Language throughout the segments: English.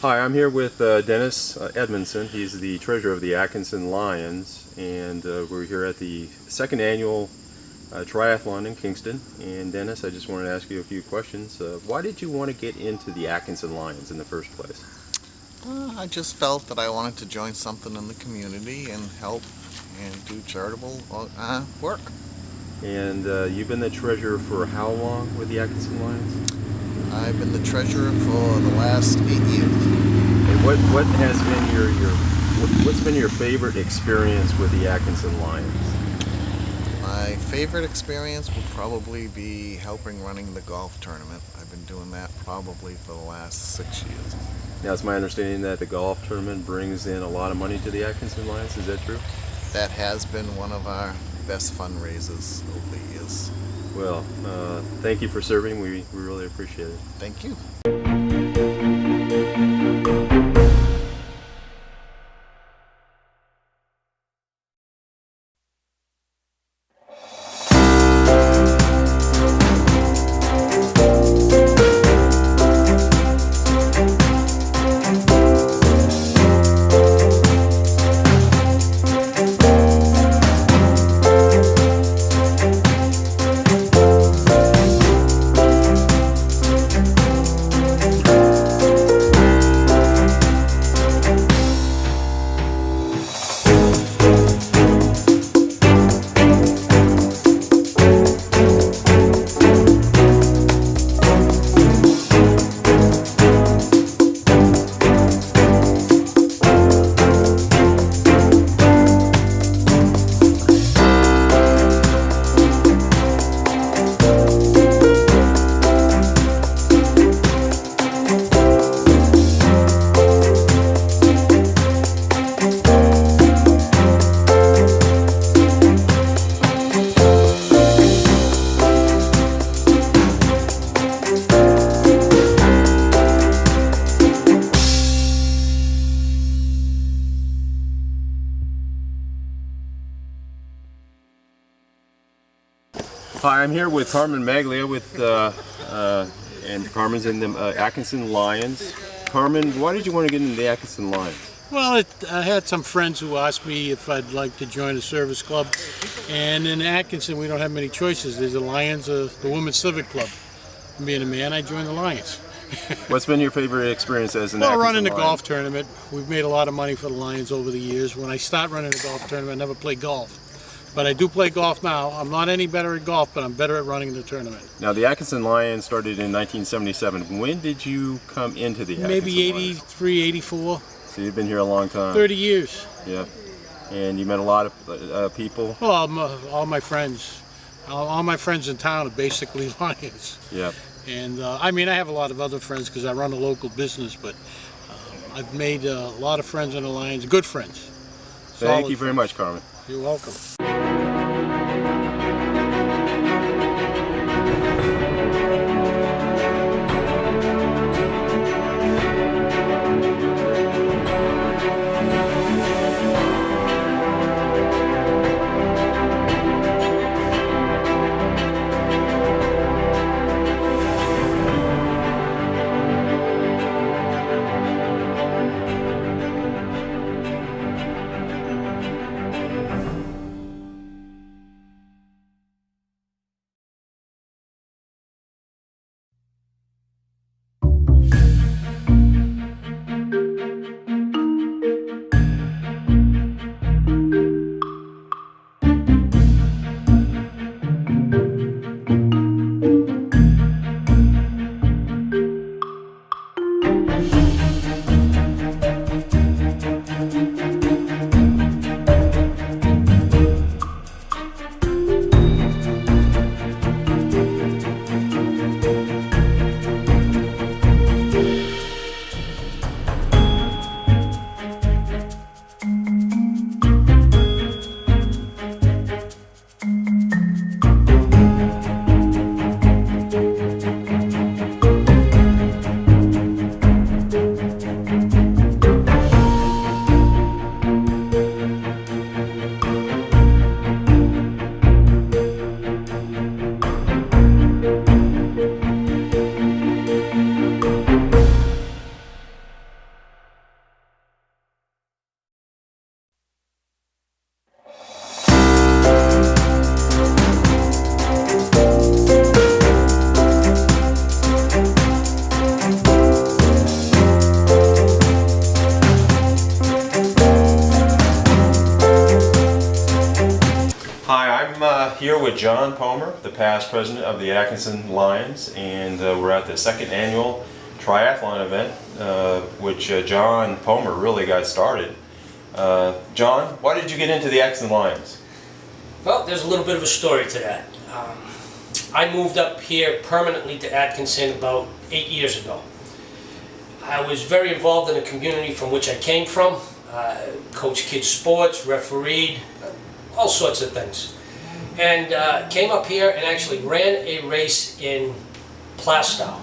Hi, I'm here with Dennis Edmondson. He's the treasurer of the Atkinson Lions, and we're here at the second annual triathlon in Kingston. And Dennis, I just wanted to ask you a few questions. Why did you want to get into the Atkinson Lions in the first place? I just felt that I wanted to join something in the community and help and do charitable work. And you've been the treasurer for how long with the Atkinson Lions? I've been the treasurer for the last 8 years. And what has been what's been your favorite experience with the Atkinson Lions? My favorite experience would probably be helping running the golf tournament. I've been doing that probably for the last 6 years. Now, it's my understanding that the golf tournament brings in a lot of money to the Atkinson Lions. Is that true? That has been one of our best fundraisers over the years. Well, thank you for serving. We really appreciate it. Thank you. Hi, I'm here with Carmen Maglia and Carmen's in the Atkinson Lions. Carmen, why did you want to get into the Atkinson Lions? Well, I had some friends who asked me if I'd like to join a service club, and in Atkinson we don't have many choices. There's the Lions, the Women's Civic Club. And being a man, I joined the Lions. What's been your favorite experience as an Well, Atkinson running the Lion? golf tournament. We've made a lot of money for the Lions over the years. When I start running a golf tournament, I never played golf. But I do play golf now. I'm not any better at golf, but I'm better at running the tournament. Now, the Atkinson Lions started in 1977. When did you come into the Atkinson Maybe Lions? 83, 84. So you've been here a long time. 30 years. Yeah. And you met a lot of people? Well, all my friends. All my friends in town are basically Lions. Yeah. And I mean, I have a lot of other friends because I run a local business, but I've made a lot of friends in the Lions, good friends. Thank you very much, Carmen. You're welcome. here with John Palmer, the past president of the Atkinson Lions, and we're at the second annual triathlon event, which John Palmer really got started. John, why did you get into the Atkinson Lions? Well, there's a little bit of a story to that. I moved up here permanently to Atkinson about 8 years ago. I was very involved in the community from which I came from. Coached kids sports, refereed, all sorts of things. And came up here and actually ran a race in Plastow.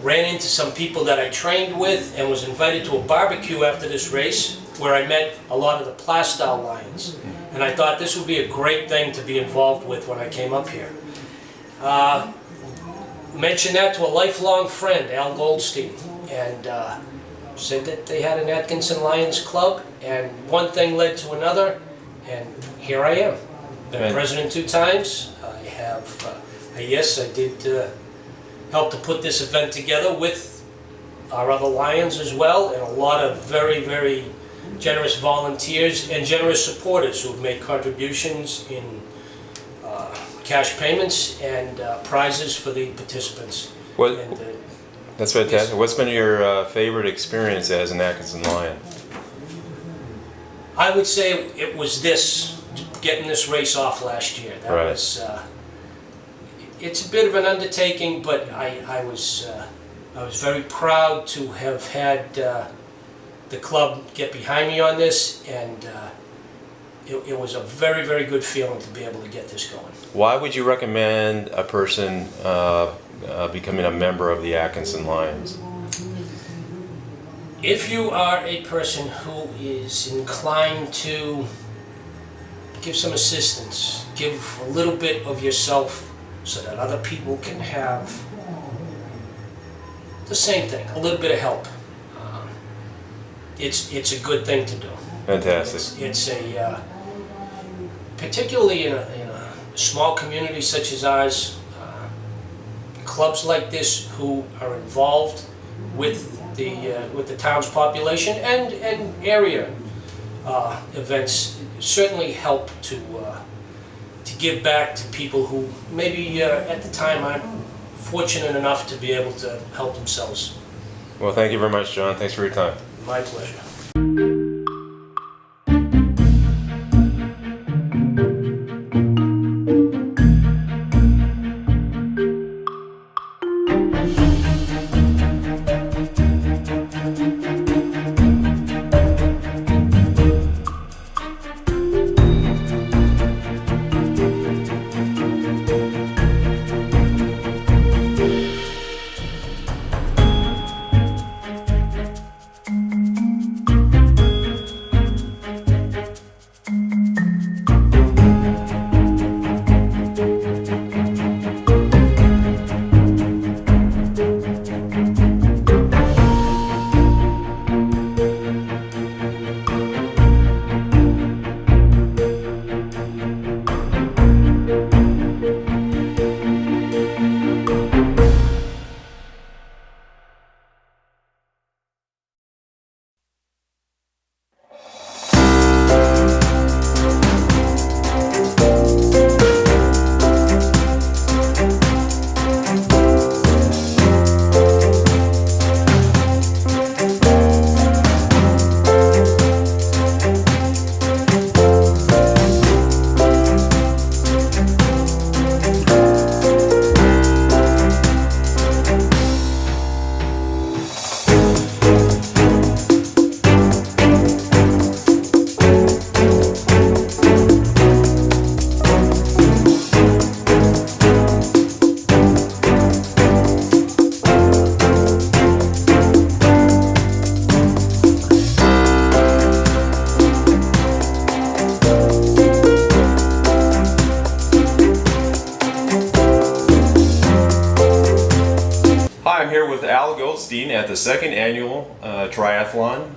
Ran into some people that I trained with and was invited to a barbecue after this race where I met a lot of the Plastow Lions. And I thought this would be a great thing to be involved with when I came up here. Mentioned that to a lifelong friend, Al Goldstein, and said that they had an Atkinson Lions Club, and one thing led to another, and here I am. Been president 2 times. I have, yes, I did help to put this event together with our other Lions as well, and a lot of very, very generous volunteers and generous supporters who've made contributions in cash payments and prizes for the participants. That's fantastic. What's been your favorite experience as an Atkinson Lion? I would say it was getting this race off last year. That right. was, it's a bit of an undertaking, but I was very proud to have had the club get behind me on this, and it was a very, very good feeling to be able to get this going. Why would you recommend a person becoming a member of the Atkinson Lions? If you are a person who is inclined to give some assistance, give a little bit of yourself so that other people can have the same thing, a little bit of help, it's a good thing to do. Fantastic. It's particularly in a small community such as ours, clubs like this who are involved with the town's population and area events certainly help to give back to people who maybe at the time aren't fortunate enough to be able to help themselves. Well, thank you very much, John. Thanks for your time. My pleasure. At the second annual triathlon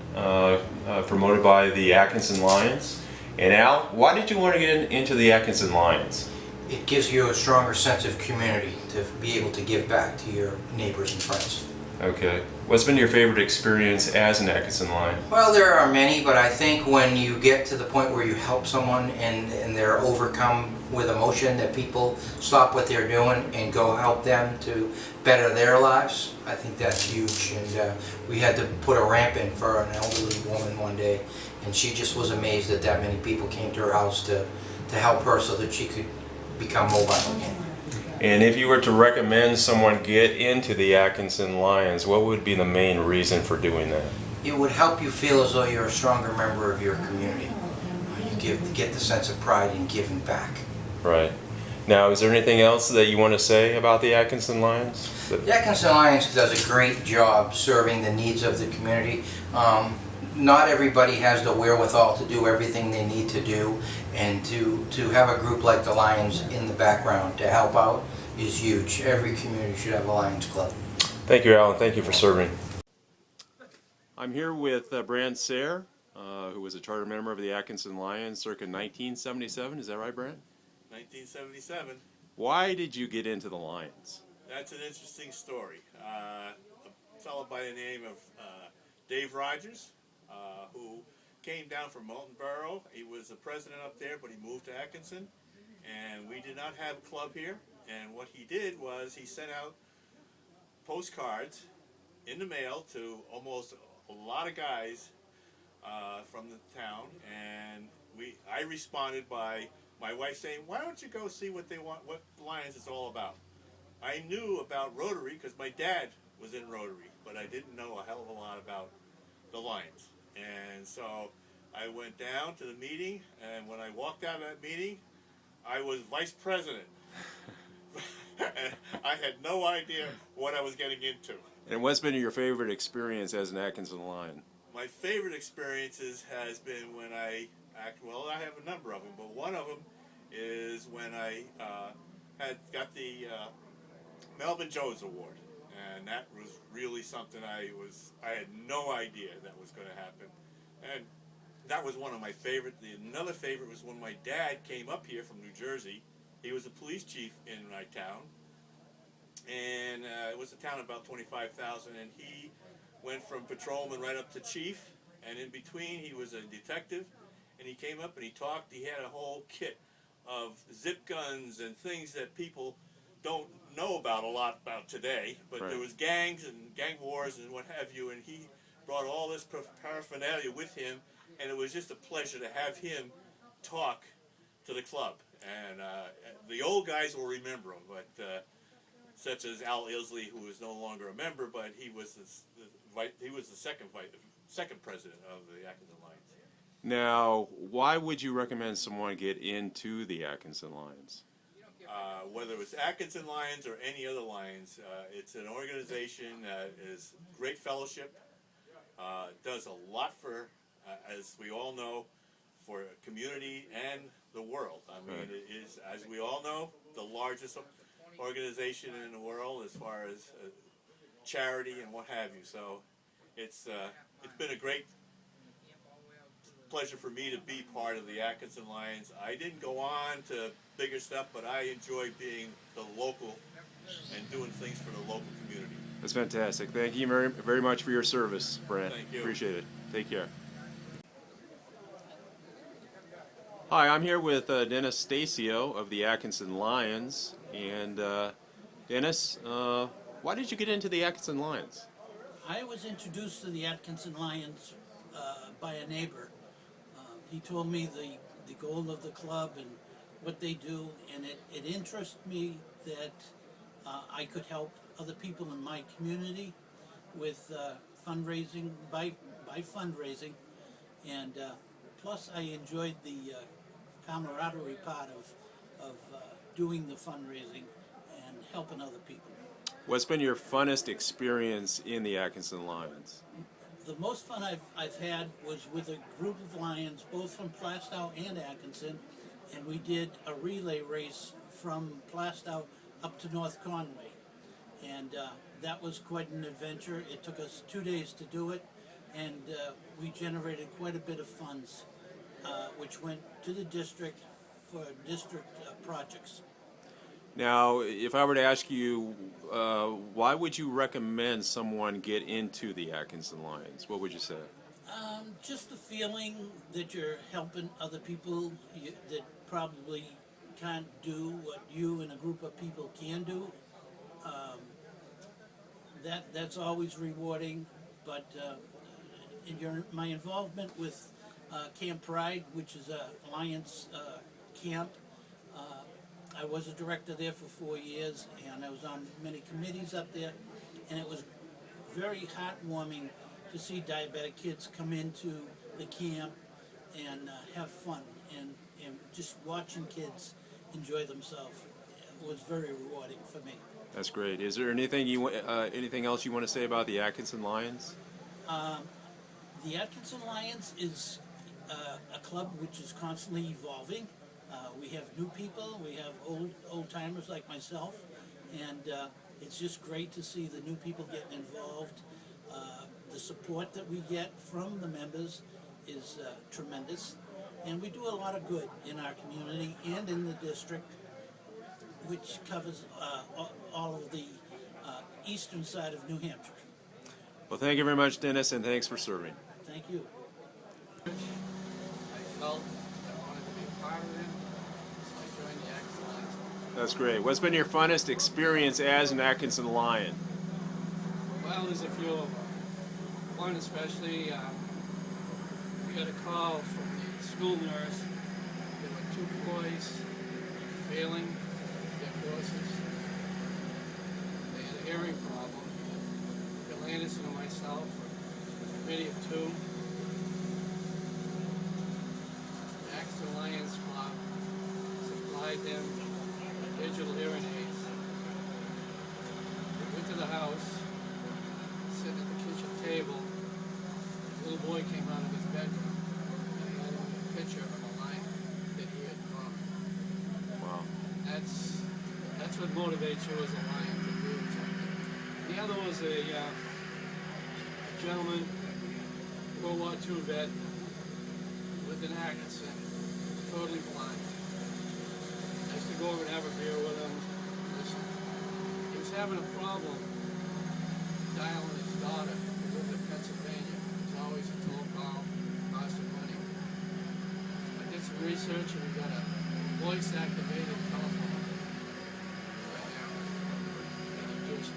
promoted by the Atkinson Lions. And Al, why did you want to get into the Atkinson Lions? It gives you a stronger sense of community to be able to give back to your neighbors and friends. Okay. What's been your favorite experience as an Atkinson Lion? Well, there are many, but I think when you get to the point where you help someone and they're overcome with emotion, that people stop what they're doing and go help them to better their lives, I think that's huge. And we had to put a ramp in for an elderly woman one day, and she just was amazed that that many people came to her house to help her so that she could become mobile again. And if you were to recommend someone get into the Atkinson Lions, what would be the main reason for doing that? It would help you feel as though you're a stronger member of your community. You get the sense of pride in giving back. Right. Now, is there anything else that you want to say about the Atkinson Lions? The Atkinson Lions does a great job serving the needs of the community. Not everybody has the wherewithal to do everything they need to do, and to have a group like the Lions in the background to help out is huge. Every community should have a Lions Club. Thank you, Alan. Thank you for serving. I'm here with Brant Sayre, who was a charter member of the Atkinson Lions circa 1977. Is that right, Brant? 1977. Why did you get into the Lions? That's an interesting story. A fellow by the name of Dave Rogers, who came down from Moulton Borough. He was the president up there, but he moved to Atkinson, and we did not have a club here. And what he did was he sent out postcards in the mail to almost a lot of guys from the town, and I responded by my wife saying, "Why don't you go see what they want, what Lions is all about?" I knew about Rotary because my dad was in Rotary, but I didn't know a hell of a lot about the Lions. And so I went down to the meeting, and when I walked out of that meeting, I was vice president. And I had no idea what I was getting into. And what's been your favorite experience as an Atkinson Lion? My favorite experiences has been when I have a number of them, but one of them is when I had got the Melvin Jones Award, and that was really something I had no idea that was going to happen, and that was one of my favorite. Another favorite was when my dad came up here from New Jersey. He was a police chief in my town, and it was a town of about 25,000, and he went from patrolman right up to chief, and in between he was a detective, and he came up and he talked. He had a whole kit of zip guns and things that people don't know about a lot about today, but right. There was gangs and gang wars and what have you, and he brought all this paraphernalia with him, and it was just a pleasure to have him talk to the club. And the old guys will remember him, but such as Al Isley, who is no longer a member, but he was the second president of the Atkinson Lions. Now, why would you recommend someone get into the Atkinson Lions? Whether it's Atkinson Lions or any other Lions, it's an organization that is great fellowship, does a lot for, as we all know, for community and the world. I mean, right. It is, as we all know, the largest organization in the world as far as charity and what have you. So it's been a great pleasure for me to be part of the Atkinson Lions. I didn't go on to bigger stuff, but I enjoy being the local and doing things for the local community. That's fantastic. Thank you very, very much for your service, Brant. Thank you. Appreciate it. Take care. Hi, I'm here with Dennis Stacio of the Atkinson Lions. And Dennis, why did you get into the Atkinson Lions? I was introduced to the Atkinson Lions by a neighbor. He told me the goal of the club and what they do, and it interested me that I could help other people in my community with fundraising, by fundraising, and plus I enjoyed the camaraderie part of doing the fundraising and helping other people. What's been your funnest experience in the Atkinson Lions? The most fun I've had was with a group of Lions, both from Plastow and Atkinson, and we did a relay race from Plastow up to North Conway. And that was quite an adventure. It took us 2 days to do it, and we generated quite a bit of funds, which went to the district for district projects. Now, if I were to ask you, why would you recommend someone get into the Atkinson Lions? What would you say? Just the feeling that you're helping other people that probably can't do what you and a group of people can do. That's always rewarding. But my involvement with Camp Pride, which is a Lions camp. I was a director there for 4 years, and I was on many committees up there, and it was very heartwarming to see diabetic kids come into the camp and have fun, and just watching kids enjoy themselves was very rewarding for me. That's great. Is there anything else you want to say about the Atkinson Lions? The Atkinson Lions is a club which is constantly evolving. We have new people, we have old timers like myself, and it's just great to see the new people getting involved. The support that we get from the members is tremendous, and we do a lot of good in our community and in the district, which covers all of the eastern side of New Hampshire. Well, thank you very much, Dennis, and thanks for serving. Thank you. I felt I wanted to be a part of it, so I joined the Atkinson Lions. That's great. What's been your funnest experience as an Atkinson Lion? Well, there's a few of them. One especially, we got a call from the school nurse. There were 2 boys failing their courses. They had a hearing problem. Bill Anderson and myself, a committee of 2. The Atkinson Lions Club supplied them digital hearing aids. They went to the house, sitting at the kitchen table. A little boy came out of his bedroom and he had a picture of a lion that he had drawn. Wow. That's what motivates you as a lion to do something. The other was a gentleman, World War II vet, lived in Atkinson, totally blind. I used to go over and have a beer with him. Listen, he was having a problem dialing his daughter who lived in Pennsylvania. It was always a toll call, cost of money. I did some research and we got a voice-activated telephone right now. And it just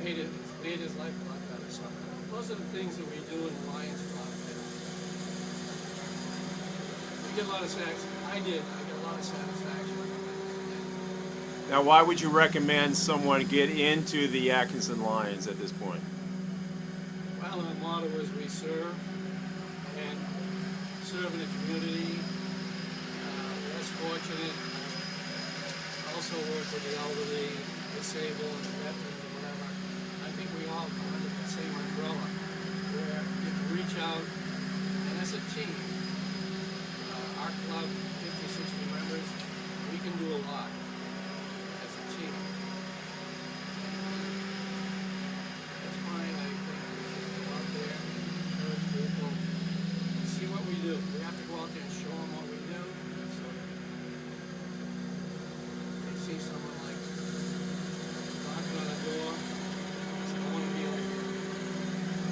made his life a lot better. So those are the things that we do in the Lions Club. We get a lot of satisfaction. I get a lot of satisfaction. Now, why would you recommend someone get into the Atkinson Lions at this point? Well, our motto is we serve, and serve in the community. Less fortunate. Also work with the elderly, disabled, and veterans, or whatever. I think we all come under the same umbrella, where you can reach out, and as a team, our club, 50, 60 members, we can do a lot as a team. That's why I think we should go out there, encourage people, see what we do. We have to go out there and show them what we do. So they see someone like knocking on a door, say, I want to be like you.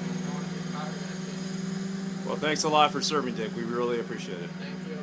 I want to be part of that team. Well, thanks a lot for serving, Dick. We really appreciate it. Thank you.